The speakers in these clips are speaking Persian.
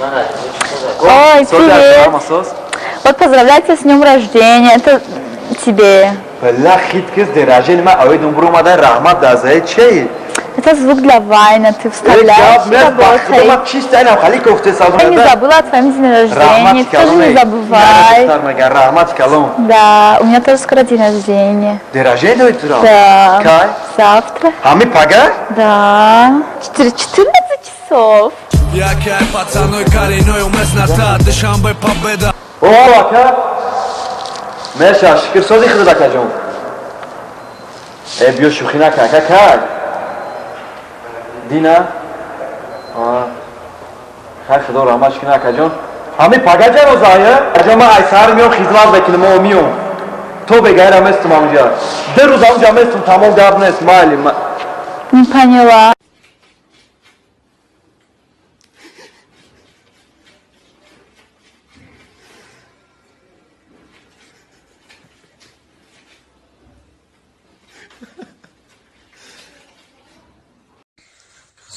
Ой, привет. Вот поздравляю тебя с днем рождения. Это тебе. Это звук для Вайна, ты вставляешь и работаешь. Я не забыла о твоем дне рождения, ты тоже не забывай. Да, у меня тоже скоро день рождения. Да, завтра. Да, 14 часов. دینا خیر خدا رحمتش کنه اکا جان همه پگه جان و زایه اجا ما ایسار میام خیزمت بکنم و میام تو بگیر هم استم همونجا در روز همونجا هم استم تمام گرد نیست مالی Не поняла.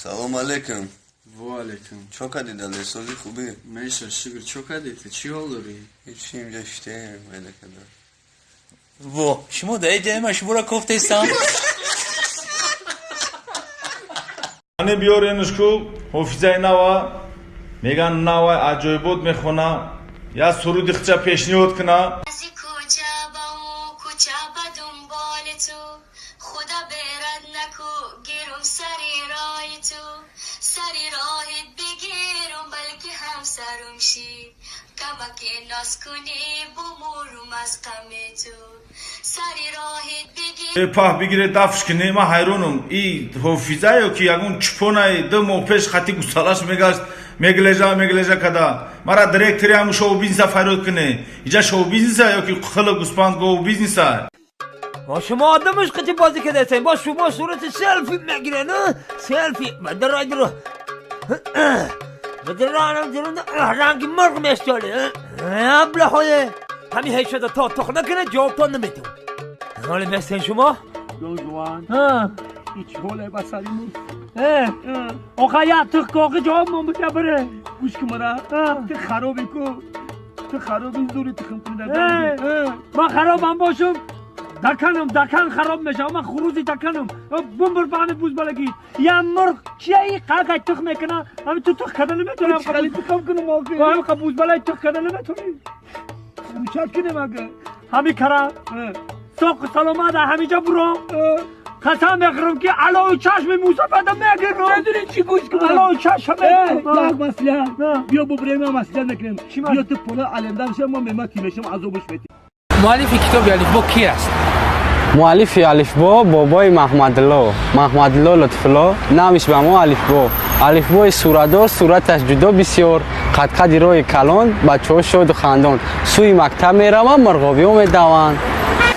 سلام علیکم. و علیکم. چه کردی دلی سالی خوبی؟ میشه شکر چه کردی؟ چی حال داری؟ هیچی اینجا شتیم ولی کدر. و شما دایی جای مشهور کوفته استان؟ من بیارینش کو حافظه نوا میگن نوا عجایبات میخونه یا سرود خچه پیشنهاد کنه خدا برد نکو گیرم سری رای تو سری راهت بگیرم بلکه همسرم شی کمک ناز کنی بمورم از غم تو سری راهت بگیرم پاه بگیره دفش کنه ما حیرانم ای حافظه یا که یگون چپونه دو ماه پیش خطی گسالاش میگشت میگلیجا کدا مرا دایرکتری هم شو بیزنس فایرود کنه اینجا شو بیزنس یا که خلا گسپاند گو بیزنس با شما آدمش قطعی بازی که دستیم با شما صورت سلفی میگیره نه سلفی بدر رای درو بدر رای درو رنگی مرغ میشتاله ابله های همین هی شده تا تخ نکنه جواب تا نمیتون حالا مثل شما جوان هیچ حاله بسالیمون آقا یا تخ کاغ جواب ما بره گوش که مرا تو خرابی کو تو خرابی دوری تخم کنه من خرابم باشم دکان خراب میشه من خروزی دکانم بمبر بانه بوز بالگی یا مرغ چیه قاقای تخ میکنه همین تو تخ کردن نمیتونی خالی تخم کنم آقا همین بوز بالای تخ کردن نمیتونی چت کنه مگه همین کرا سوق سلامت همینجا برو قسم میخورم که علاوه چشم موسی بدم میگیرم نداری چی گوش کنم علاوه چشم یک مسئله بیا ببریم مسئله نکنیم بیا تو پول علمدار شم ما ممتی میشم عذابش بدیم مؤلف کتاب الفبا کی است مؤلف الفبا بابای محمدالله لطف‌الله نامش به ما الفبا سوره‌دار صورتش جدا بسیار قد روی کلان بچه‌ها شاد و خندان سوی مکتب میروم مرغابی‌ها میدوند